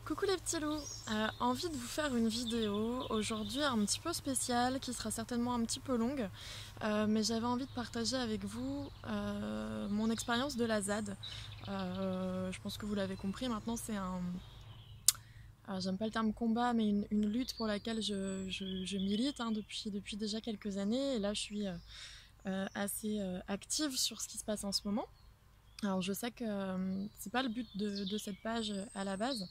Coucou les petits loups, envie de vous faire une vidéo aujourd'hui un petit peu spéciale qui sera certainement un petit peu longue, mais j'avais envie de partager avec vous mon expérience de la ZAD. Je pense que vous l'avez compris, maintenant c'est un... Alors, j'aime pas le terme combat, mais une lutte pour laquelle je milite depuis déjà quelques années, et là je suis assez active sur ce qui se passe en ce moment. Alors je sais que c'est pas le but de cette page à la base,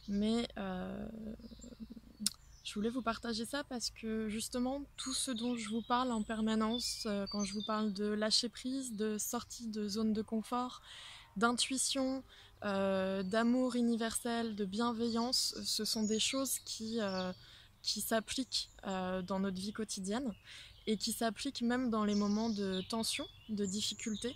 mais je voulais vous partager ça parce que justement tout ce dont je vous parle en permanence, quand je vous parle de lâcher prise, de sortie de zone de confort, d'intuition, d'amour universel, de bienveillance, ce sont des choses qui s'appliquent dans notre vie quotidienne et qui s'appliquent même dans les moments de tension, de difficulté.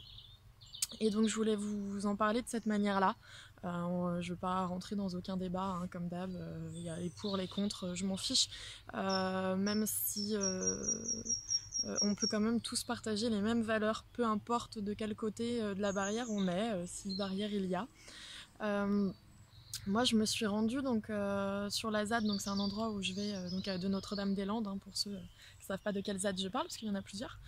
Et donc je voulais vous en parler de cette manière-là. Je ne veux pas rentrer dans aucun débat, hein, comme d'hab. Il y a les pour, les contre, je m'en fiche. Même si on peut quand même tous partager les mêmes valeurs, peu importe de quel côté de la barrière on est, si barrière il y a. Moi je me suis rendue sur la ZAD, donc c'est un endroit où je vais de Notre-Dame-des-Landes, hein, pour ceux qui ne savent pas de quelle ZAD je parle, parce qu'il y en a plusieurs.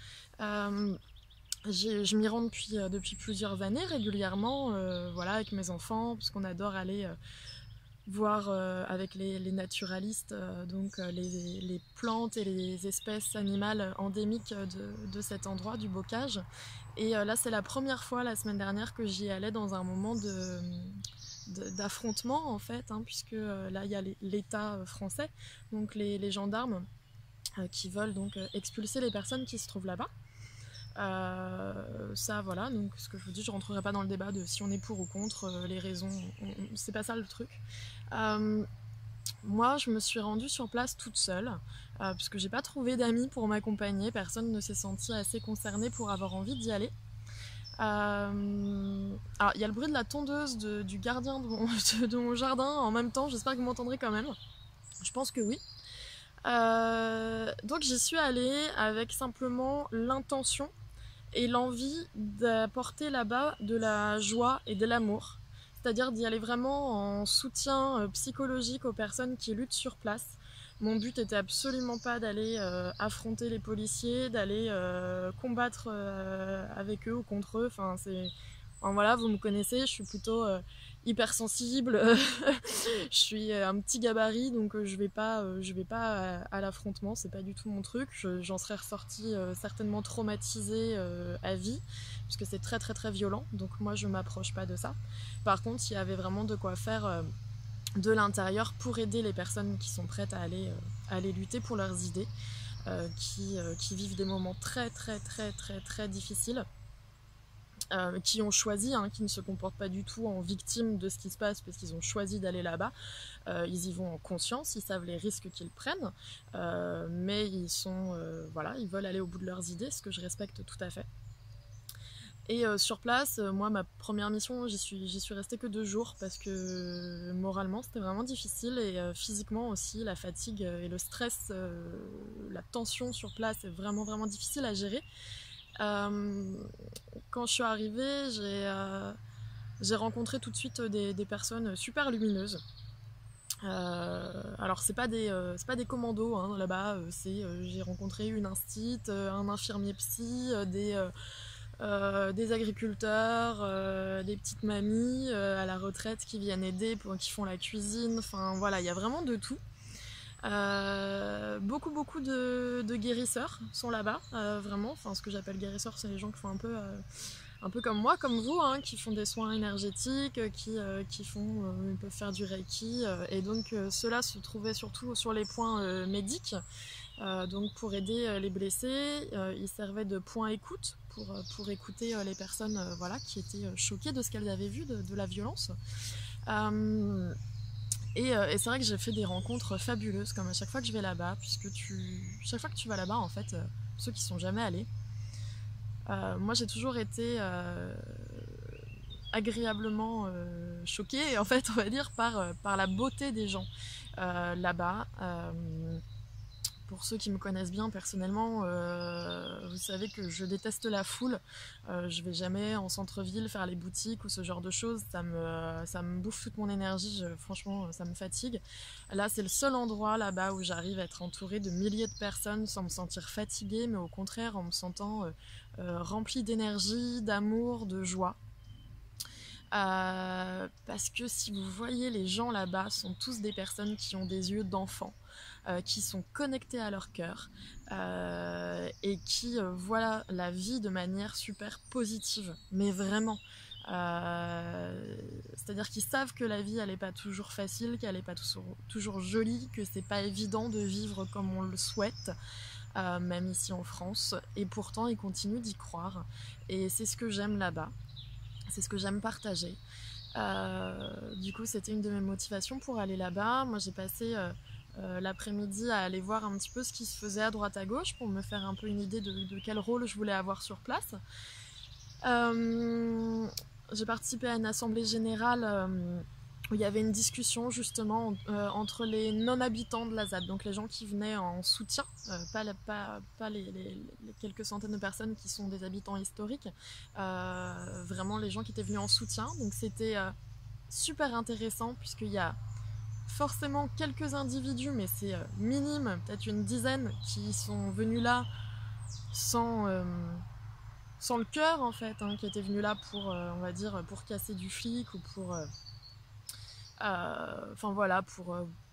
Je m'y rends depuis plusieurs années régulièrement, voilà, avec mes enfants, parce qu'on adore aller voir avec les naturalistes les plantes et les espèces animales endémiques de cet endroit, du bocage. Et là c'est la première fois la semaine dernière que j'y allais dans un moment d'affrontement en fait, hein, puisque là il y a l'État français, donc les gendarmes qui veulent donc expulser les personnes qui se trouvent là-bas. Ça voilà, donc ce que je vous dis, je rentrerai pas dans le débat de si on est pour ou contre, les raisons, c'est pas ça le truc. Moi je me suis rendue sur place toute seule, parce que j'ai pas trouvé d'amis pour m'accompagner, personne ne s'est senti assez concerné pour avoir envie d'y aller. Alors il y a le bruit de la tondeuse du gardien de mon jardin en même temps, j'espère que vous m'entendrez quand même, je pense que oui. Donc j'y suis allée avec simplement l'intention et l'envie d'apporter là-bas de la joie et de l'amour. C'est-à-dire d'y aller vraiment en soutien psychologique aux personnes qui luttent sur place. Mon but était absolument pas d'aller affronter les policiers, d'aller combattre avec eux ou contre eux. Enfin, voilà, vous me connaissez, je suis plutôt hypersensible. Je suis un petit gabarit, donc je vais pas à l'affrontement, c'est pas du tout mon truc. J'en serais ressortie certainement traumatisée à vie, parce que c'est très très très violent, donc moi je m'approche pas de ça. Par contre, il y avait vraiment de quoi faire de l'intérieur pour aider les personnes qui sont prêtes à aller lutter pour leurs idées, qui vivent des moments très très très très très difficiles. Qui ont choisi, hein, qui ne se comportent pas du tout en victimes de ce qui se passe parce qu'ils ont choisi d'aller là-bas. Ils y vont en conscience, ils savent les risques qu'ils prennent, mais voilà, ils veulent aller au bout de leurs idées, ce que je respecte tout à fait. Et sur place, moi, ma première mission, j'y suis restée que 2 jours parce que moralement c'était vraiment difficile, et physiquement aussi, la fatigue et le stress, la tension sur place est vraiment vraiment difficile à gérer. Quand je suis arrivée, j'ai rencontré tout de suite des personnes super lumineuses. Alors c'est pas des commandos, hein, là-bas, j'ai rencontré une instite, un infirmier psy, des agriculteurs, des petites mamies à la retraite qui viennent aider, qui font la cuisine, enfin voilà, il y a vraiment de tout. Beaucoup de guérisseurs sont là-bas, vraiment. Enfin, ce que j'appelle guérisseurs, c'est les gens qui font un peu comme moi, comme vous, hein, qui font des soins énergétiques, ils peuvent faire du reiki, et donc ceux-là se trouvaient surtout sur les points médics, donc pour aider les blessés. Ils servaient de point écoute pour écouter les personnes voilà, qui étaient choquées de ce qu'elles avaient vu, de la violence. Et c'est vrai que j'ai fait des rencontres fabuleuses, comme à chaque fois que je vais là-bas, puisque chaque fois que tu vas là-bas, en fait, ceux qui sont jamais allés, moi j'ai toujours été agréablement choquée, en fait, on va dire, par la beauté des gens là-bas. pour ceux qui me connaissent bien personnellement, vous savez que je déteste la foule. Je vais jamais en centre-ville faire les boutiques ou ce genre de choses. Ça me bouffe toute mon énergie. Franchement, ça me fatigue. Là, c'est le seul endroit là-bas où j'arrive à être entourée de milliers de personnes sans me sentir fatiguée, mais au contraire en me sentant remplie d'énergie, d'amour, de joie. Parce que si vous voyez, les gens là-bas sont tous des personnes qui ont des yeux d'enfant, qui sont connectés à leur cœur et qui voient la vie de manière super positive, mais vraiment. C'est-à-dire qu'ils savent que la vie elle n'est pas toujours facile, qu'elle n'est pas toujours jolie, que c'est pas évident de vivre comme on le souhaite, même ici en France, et pourtant ils continuent d'y croire, et c'est ce que j'aime là-bas. C'est ce que j'aime partager. Du coup, c'était une de mes motivations pour aller là-bas. Moi, j'ai passé l'après-midi à aller voir un petit peu ce qui se faisait à droite à gauche pour me faire un peu une idée de quel rôle je voulais avoir sur place. J'ai participé à une assemblée générale où il y avait une discussion justement entre les non-habitants de la ZAD, donc les gens qui venaient en soutien, pas les quelques centaines de personnes qui sont des habitants historiques, vraiment les gens qui étaient venus en soutien. Donc c'était super intéressant puisqu'il y a forcément quelques individus, mais c'est minime, peut-être une dizaine qui sont venus là sans... sans le cœur en fait, hein, qui étaient venus là pour, on va dire, pour casser du flic ou pour... Enfin voilà,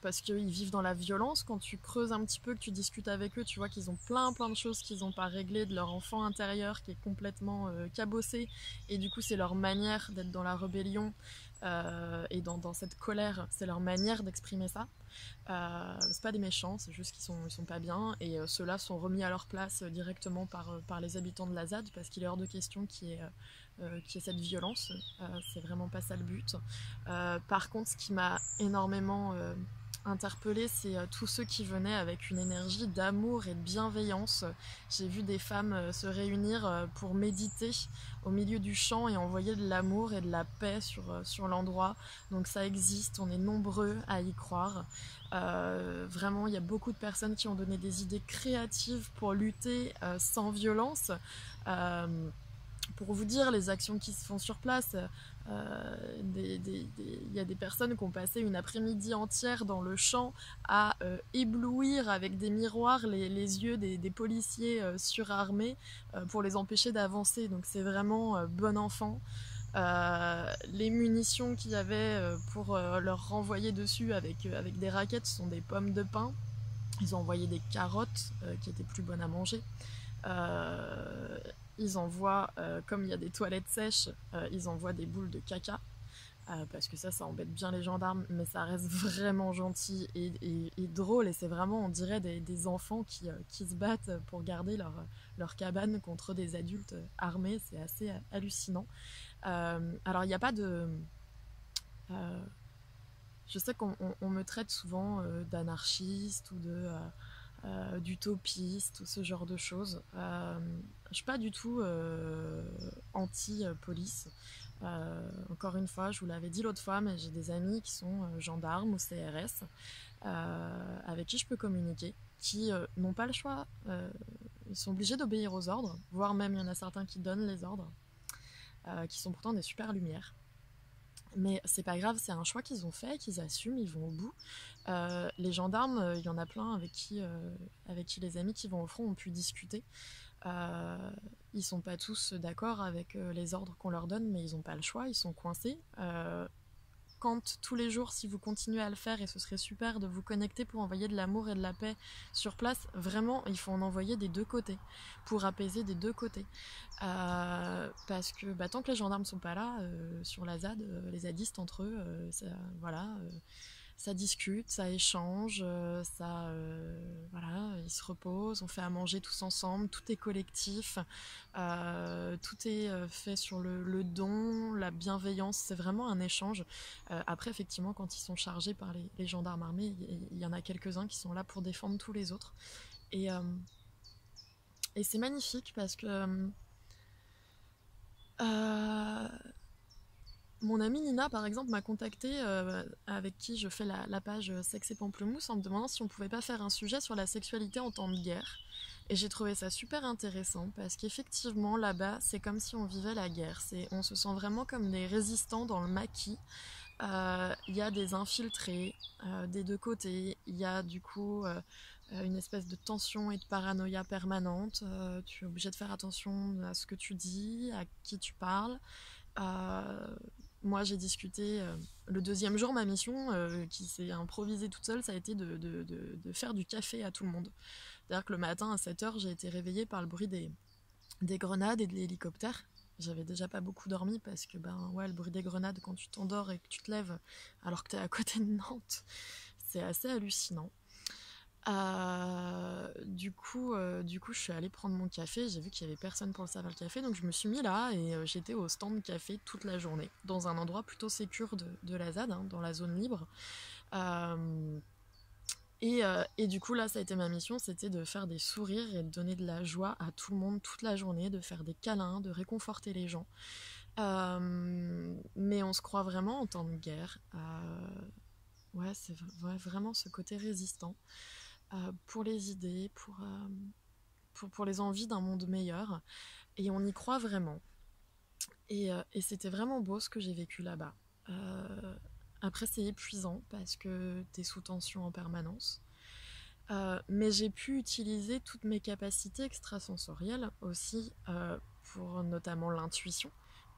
parce qu'ils vivent dans la violence. Quand tu creuses un petit peu, que tu discutes avec eux, tu vois qu'ils ont plein de choses qu'ils n'ont pas réglées, de leur enfant intérieur qui est complètement cabossé, et du coup c'est leur manière d'être dans la rébellion et dans cette colère, c'est leur manière d'exprimer ça. C'est pas des méchants, c'est juste qu'ils sont pas bien, et ceux-là sont remis à leur place directement par les habitants de la ZAD, parce qu'il est hors de question qu'il y ait cette violence. C'est vraiment pas ça le but. Par contre, ce qui m'a énormément interpellée, c'est tous ceux qui venaient avec une énergie d'amour et de bienveillance. J'ai vu des femmes se réunir pour méditer au milieu du champ et envoyer de l'amour et de la paix sur l'endroit. Donc ça existe, on est nombreux à y croire. Vraiment, il y a beaucoup de personnes qui ont donné des idées créatives pour lutter sans violence. Pour vous dire, les actions qui se font sur place, il y a des personnes qui ont passé une après-midi entière dans le champ à éblouir avec des miroirs les yeux des policiers surarmés pour les empêcher d'avancer. Donc c'est vraiment bon enfant. Les munitions qu'il y avait pour leur renvoyer dessus avec des raquettes sont des pommes de pin. Ils ont envoyé des carottes qui étaient plus bonnes à manger. Ils envoient, comme il y a des toilettes sèches, ils envoient des boules de caca. Parce que ça embête bien les gendarmes, mais ça reste vraiment gentil et drôle, et c'est vraiment, on dirait, des enfants qui se battent pour garder leur cabane contre des adultes armés. C'est assez hallucinant. Alors il n'y a pas de... je sais qu'on me traite souvent d'anarchiste ou d'utopiste ou ce genre de choses. Je suis pas du tout anti-police. Encore une fois, je vous l'avais dit l'autre fois, mais j'ai des amis qui sont gendarmes ou CRS avec qui je peux communiquer, qui n'ont pas le choix. Ils sont obligés d'obéir aux ordres, voire même il y en a certains qui donnent les ordres, qui sont pourtant des super lumières. Mais c'est pas grave, c'est un choix qu'ils ont fait, qu'ils assument, ils vont au bout. Les gendarmes, il y en a plein avec qui les amis qui vont au front ont pu discuter. Ils sont pas tous d'accord avec les ordres qu'on leur donne, mais ils ont pas le choix, ils sont coincés. Quand tous les jours, si vous continuez à le faire, et ce serait super de vous connecter pour envoyer de l'amour et de la paix sur place, vraiment, il faut en envoyer des deux côtés, pour apaiser des deux côtés. Parce que tant que les gendarmes sont pas là, sur la ZAD, les zadistes entre eux, ça discute, ça échange, voilà, ils se reposent, on fait à manger tous ensemble, tout est collectif, tout est fait sur le don, la bienveillance, c'est vraiment un échange. Après, effectivement, quand ils sont chargés par les gendarmes armés, il y en a quelques-uns qui sont là pour défendre tous les autres. Et c'est magnifique parce que Mon amie Nina, par exemple, m'a contactée, avec qui je fais la page Sexe et Pamplemousse, en me demandant si on pouvait pas faire un sujet sur la sexualité en temps de guerre. Et j'ai trouvé ça super intéressant parce qu'effectivement, là-bas, c'est comme si on vivait la guerre. On se sent vraiment comme des résistants dans le maquis. Il y a des infiltrés des deux côtés. Il y a du coup une espèce de tension et de paranoïa permanente. Tu es obligé de faire attention à ce que tu dis, à qui tu parles. Euh, Moi, j'ai discuté le deuxième jour, ma mission, qui s'est improvisée toute seule, ça a été de faire du café à tout le monde. C'est-à-dire que le matin à 7 h, j'ai été réveillée par le bruit des grenades et de l'hélicoptère. J'avais déjà pas beaucoup dormi parce que le bruit des grenades quand tu t'endors et que tu te lèves alors que t'es à côté de Nantes, c'est assez hallucinant. Du coup, je suis allée prendre mon café. J'ai vu qu'il y avait personne pour le servir le café, donc je me suis mis là et j'étais au stand café toute la journée, dans un endroit plutôt sécure de la ZAD, hein, dans la zone libre. Euh, et du coup, là, ça a été ma mission, c'était de faire des sourires et de donner de la joie à tout le monde toute la journée, de faire des câlins, de réconforter les gens. Mais on se croit vraiment en temps de guerre. Ouais, c'est vraiment ce côté résistant pour les idées, pour les envies d'un monde meilleur. Et on y croit vraiment. Et c'était vraiment beau ce que j'ai vécu là-bas. Après, c'est épuisant parce que t'es sous tension en permanence. Mais j'ai pu utiliser toutes mes capacités extrasensorielles aussi pour notamment l'intuition,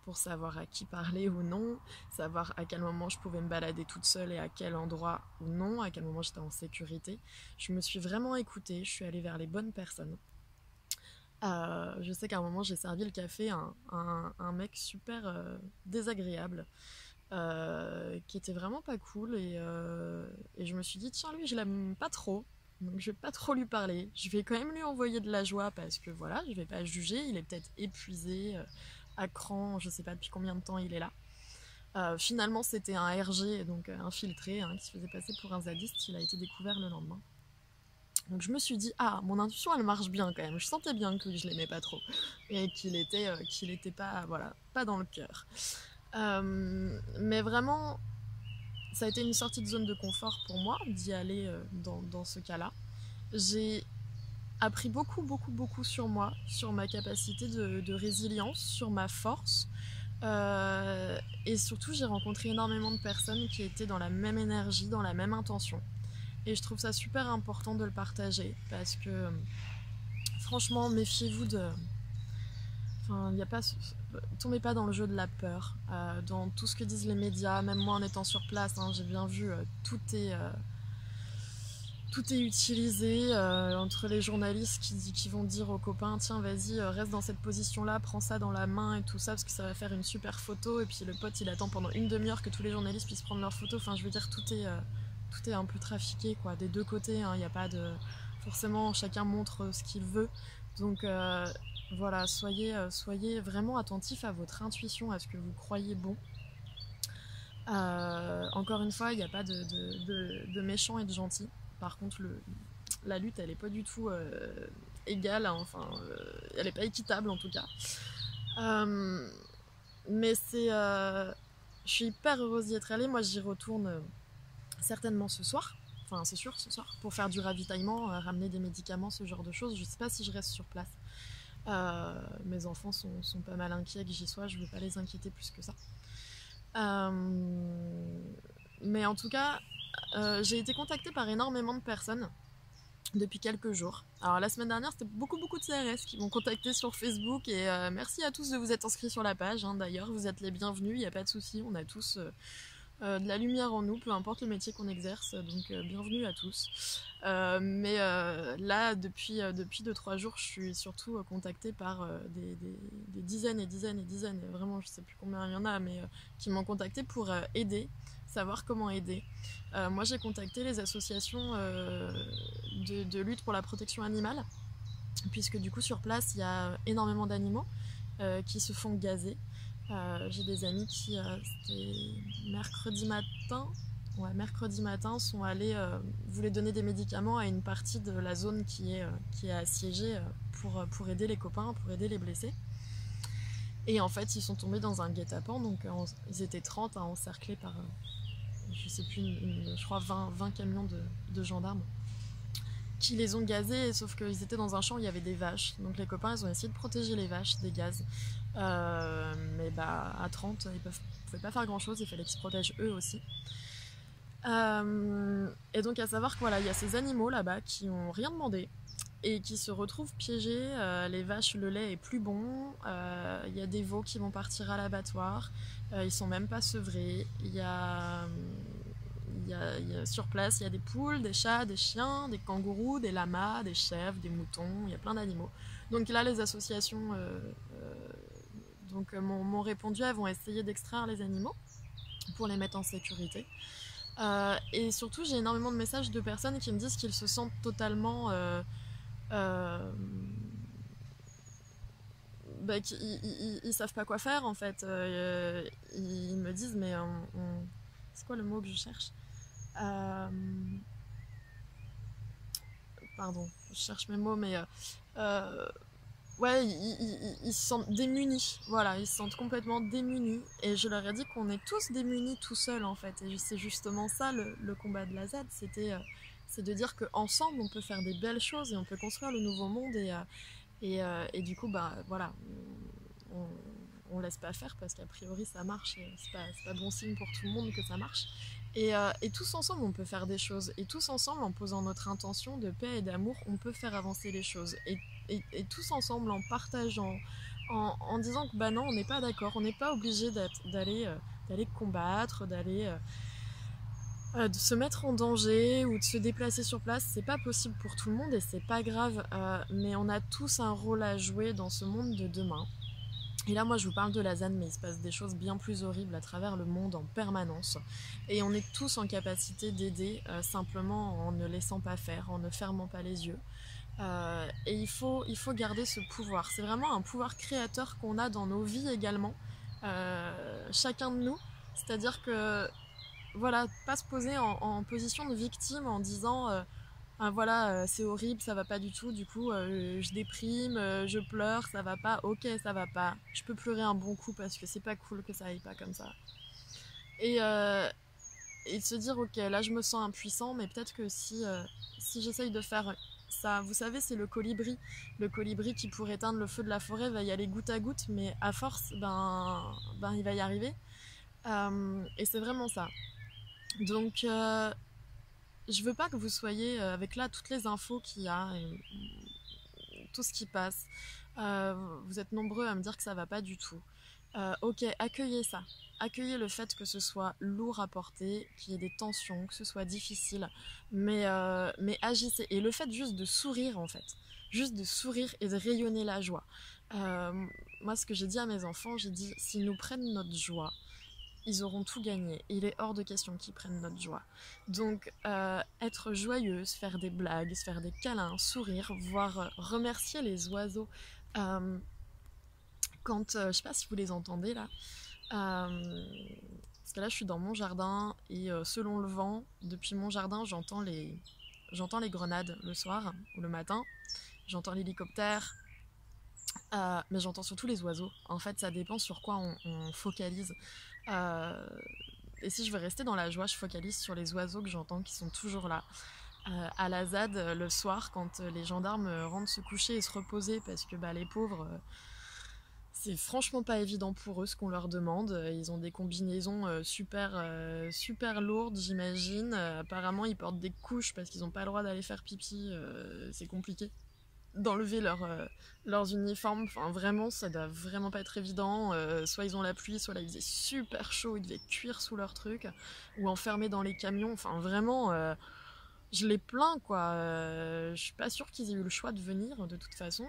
pour savoir à qui parler ou non, savoir à quel moment je pouvais me balader toute seule et à quel endroit ou non, à quel moment j'étais en sécurité. Je me suis vraiment écoutée, je suis allée vers les bonnes personnes. Je sais qu'à un moment j'ai servi le café à un mec super désagréable, qui était vraiment pas cool et je me suis dit tiens lui je l'aime pas trop donc je vais pas trop lui parler, je vais quand même lui envoyer de la joie parce que voilà je vais pas juger, il est peut-être épuisé, à cran, je sais pas depuis combien de temps il est là. Finalement c'était un RG donc infiltré hein, qui se faisait passer pour un zadiste, il a été découvert le lendemain. Donc je me suis dit ah mon intuition elle marche bien quand même, je sentais bien que lui je l'aimais pas trop et qu'il était pas voilà pas dans le cœur. Mais vraiment, ça a été une sortie de zone de confort pour moi d'y aller dans ce cas-là. J'ai appris beaucoup, beaucoup, beaucoup sur moi, sur ma capacité de résilience, sur ma force. Et surtout, j'ai rencontré énormément de personnes qui étaient dans la même énergie, dans la même intention. Et je trouve ça super important de le partager parce que, franchement, méfiez-vous de. Enfin, y a pas, tombez pas dans le jeu de la peur, dans tout ce que disent les médias. Même moi, en étant sur place, hein, j'ai bien vu, tout est utilisé entre les journalistes qui vont dire aux copains tiens, vas-y, reste dans cette position-là, prends ça dans la main et tout ça, parce que ça va faire une super photo. Et puis le pote, il attend pendant une demi-heure que tous les journalistes puissent prendre leur photo. Enfin, je veux dire, tout est un peu trafiqué, quoi, des deux côtés. Il n'y a pas de. Forcément, chacun montre ce qu'il veut. Donc voilà, soyez vraiment attentifs à votre intuition, à ce que vous croyez bon. Encore une fois, il n'y a pas de méchants et de gentils. Par contre, la lutte, elle n'est pas du tout égale, hein, enfin, elle n'est pas équitable en tout cas. Mais je suis hyper heureuse d'y être allée. Moi, j'y retourne certainement ce soir. Enfin, c'est sûr, ce soir, pour faire du ravitaillement, ramener des médicaments, ce genre de choses. Je sais pas si je reste sur place. Mes enfants sont pas mal inquiets que j'y sois, je veux pas les inquiéter plus que ça. Mais en tout cas, j'ai été contactée par énormément de personnes depuis quelques jours. Alors la semaine dernière, c'était beaucoup de CRS qui m'ont contacté sur Facebook et merci à tous de vous être inscrits sur la page. Hein, d'ailleurs, vous êtes les bienvenus, il n'y a pas de souci, on a tous de la lumière en nous, peu importe le métier qu'on exerce, donc bienvenue à tous. Mais là, depuis 2-3 jours, je suis surtout contactée par des dizaines et dizaines et dizaines, vraiment je sais plus combien il y en a, mais qui m'ont contactée pour aider, savoir comment aider. Moi j'ai contacté les associations de lutte pour la protection animale, puisque du coup sur place il y a énormément d'animaux qui se font gazer. J'ai des amis qui, c'était mercredi matin, sont allés, voulaient donner des médicaments à une partie de la zone qui est assiégée pour aider les copains, pour aider les blessés. Et en fait, ils sont tombés dans un guet-apens, donc ils étaient 30 à encercler par, je sais plus, je crois 20 camions de gendarmes qui les ont gazés, sauf qu'ils étaient dans un champ où il y avait des vaches. Donc les copains, ils ont essayé de protéger les vaches des gaz. Mais bah, à 30, ils pouvaient pas faire grand-chose, il fallait qu'ils se protègent eux aussi. Et donc à savoir que voilà, il y a ces animaux là-bas qui ont rien demandé et qui se retrouvent piégés. Les vaches, le lait est plus bon. Il y a des veaux qui vont partir à l'abattoir. Ils sont même pas sevrés. Sur place, il y a des poules, des chats, des chiens, des kangourous, des lamas, des chèvres, des moutons. Il y a plein d'animaux. Donc là, les associations m'ont répondu. Elles vont essayer d'extraire les animaux pour les mettre en sécurité. Et surtout, j'ai énormément de messages de personnes qui me disent qu'ils se sentent totalement ils savent pas quoi faire en fait. Ils me disent mais c'est quoi le mot que je cherche? Pardon, je cherche mes mots, mais ouais, ils se sentent démunis. Voilà, ils se sentent complètement démunis. Et je leur ai dit qu'on est tous démunis tout seuls en fait. Et c'est justement ça le combat de la ZAD. C'est de dire qu'ensemble on peut faire des belles choses et on peut construire le nouveau monde. Et du coup, bah voilà, on laisse pas faire parce qu'a priori ça marche. C'est pas bon signe pour tout le monde que ça marche. Et tous ensemble, on peut faire des choses. Et tous ensemble, en posant notre intention de paix et d'amour, on peut faire avancer les choses. Et tous ensemble, en partageant, en disant que bah non, on n'est pas d'accord, on n'est pas obligé d'aller combattre, de se mettre en danger ou de se déplacer sur place. C'est pas possible pour tout le monde et c'est pas grave. Mais on a tous un rôle à jouer dans ce monde de demain. Et là, moi, je vous parle de la ZAD, mais il se passe des choses bien plus horribles à travers le monde en permanence. Et on est tous en capacité d'aider, simplement en ne laissant pas faire, en ne fermant pas les yeux. Et il faut garder ce pouvoir. C'est vraiment un pouvoir créateur qu'on a dans nos vies également, chacun de nous. C'est-à-dire que, voilà, pas se poser en position de victime en disant... ah, voilà, c'est horrible, ça va pas du tout, du coup je déprime, je pleure, ça va pas, ok ça va pas, je peux pleurer un bon coup parce que c'est pas cool que ça aille pas comme ça. Et, euh, et de se dire ok là je me sens impuissant, mais peut-être que si j'essaye de faire ça, vous savez c'est le colibri qui pour éteindre le feu de la forêt va y aller goutte à goutte, mais à force ben il va y arriver. Et c'est vraiment ça. Donc je veux pas que vous soyez avec là toutes les infos qu'il y a, tout ce qui passe. Vous êtes nombreux à me dire que ça va pas du tout. Ok, accueillez ça. Accueillez le fait que ce soit lourd à porter, qu'il y ait des tensions, que ce soit difficile, mais agissez. Et le fait juste de sourire en fait, juste de sourire et de rayonner la joie. Moi, ce que j'ai dit à mes enfants, j'ai dit s'ils nous prennent notre joie, ils auront tout gagné. Il est hors de question qu'ils prennent notre joie. Donc, être joyeuse, faire des blagues, se faire des câlins, sourire, voire remercier les oiseaux. Quand, je sais pas si vous les entendez là, parce que là je suis dans mon jardin et selon le vent, depuis mon jardin j'entends les grenades le soir ou le matin, j'entends l'hélicoptère, mais j'entends surtout les oiseaux. En fait, ça dépend sur quoi on focalise. Et si je veux rester dans la joie, je focalise sur les oiseaux que j'entends qui sont toujours là. À la ZAD, le soir, quand les gendarmes rentrent se coucher et se reposer, parce que bah, les pauvres, c'est franchement pas évident pour eux ce qu'on leur demande. Ils ont des combinaisons super lourdes, j'imagine. Apparemment, ils portent des couches parce qu'ils n'ont pas le droit d'aller faire pipi. C'est compliqué d'enlever leurs uniformes. Enfin, vraiment, ça doit vraiment pas être évident. Soit ils ont la pluie, soit là, il faisait super chaud, ils devaient cuire sous leur truc, ou enfermés dans les camions. Enfin, vraiment, je les plains, quoi. Je suis pas sûre qu'ils aient eu le choix de venir, de toute façon.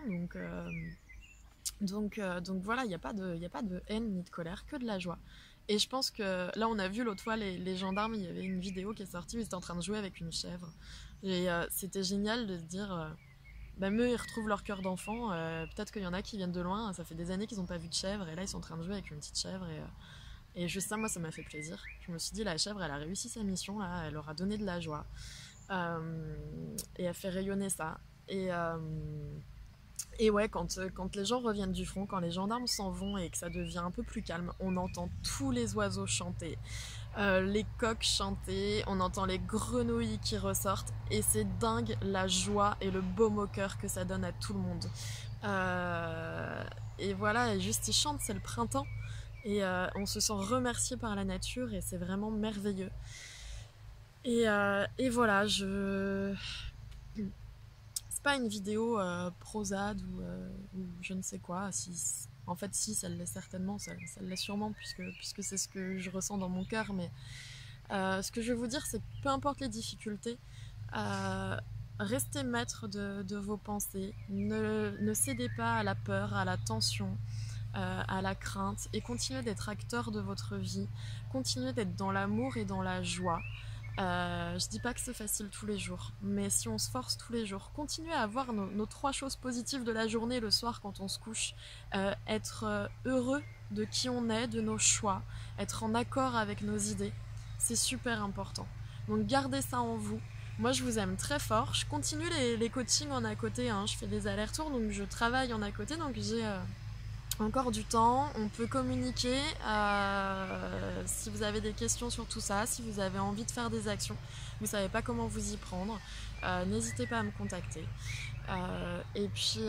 Donc voilà, il n'y a pas de haine ni de colère, que de la joie. Et je pense que là, on a vu l'autre fois les gendarmes, il y avait une vidéo qui est sortie où ils étaient en train de jouer avec une chèvre. Et c'était génial de se dire, même eux, ils retrouvent leur cœur d'enfant. Peut-être qu'il y en a qui viennent de loin, ça fait des années qu'ils n'ont pas vu de chèvre, et là, ils sont en train de jouer avec une petite chèvre. Et juste ça, moi, ça m'a fait plaisir. Je me suis dit, la chèvre, elle a réussi sa mission, là, elle leur a donné de la joie. Et elle fait rayonner ça. Et ouais, quand les gens reviennent du front, quand les gendarmes s'en vont et que ça devient un peu plus calme, on entend tous les oiseaux chanter, les coqs chanter, on entend les grenouilles qui ressortent, et c'est dingue la joie et le baume au cœur que ça donne à tout le monde. Euh, et voilà, et juste ils chantent, c'est le printemps, et on se sent remercié par la nature, et c'est vraiment merveilleux. Et voilà, c'est pas une vidéo prosade ou je ne sais quoi. En fait, si, ça l'est certainement, ça l'est sûrement, puisque c'est ce que je ressens dans mon cœur. Mais ce que je veux vous dire, c'est que peu importe les difficultés, euh, restez maître de vos pensées. Ne cédez pas à la peur, à la tension, à la crainte, et continuez d'être acteur de votre vie. Continuez d'être dans l'amour et dans la joie. Je dis pas que c'est facile tous les jours, mais si on se force tous les jours, continuer à avoir nos trois choses positives de la journée le soir quand on se couche, être heureux de qui on est, de nos choix, être en accord avec nos idées, c'est super important. Donc gardez ça en vous. Moi je vous aime très fort, je continue les coachings en à côté, hein. Je fais des allers-retours, donc je travaille en à côté, donc j'ai encore du temps, on peut communiquer si vous avez des questions sur tout ça, si vous avez envie de faire des actions, vous savez pas comment vous y prendre, n'hésitez pas à me contacter. Et puis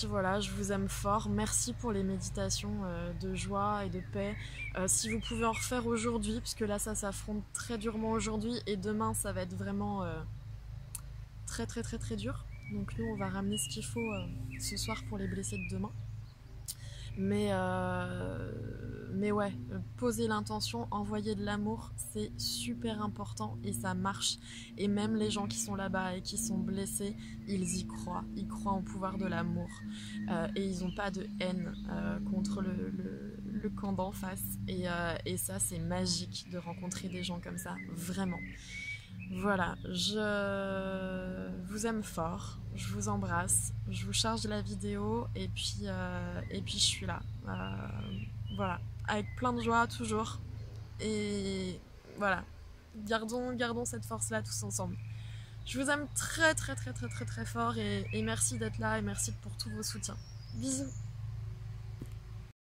voilà, je vous aime fort, merci pour les méditations de joie et de paix. Si vous pouvez en refaire aujourd'hui, puisque là ça s'affronte très durement aujourd'hui, et demain ça va être vraiment très très très très dur. Donc nous on va ramener ce qu'il faut ce soir pour les blessés de demain. Mais ouais, poser l'intention, envoyer de l'amour, c'est super important et ça marche. Et même les gens qui sont là-bas et qui sont blessés, ils croient au pouvoir de l'amour. Et ils n'ont pas de haine contre le camp d'en face. Et ça, c'est magique de rencontrer des gens comme ça, vraiment. Voilà, je vous aime fort, je vous embrasse, je vous charge la vidéo et puis je suis là. Voilà, avec plein de joie toujours. Et voilà, gardons cette force-là tous ensemble. Je vous aime très très très très très très fort et merci d'être là et merci pour tous vos soutiens. Bisous.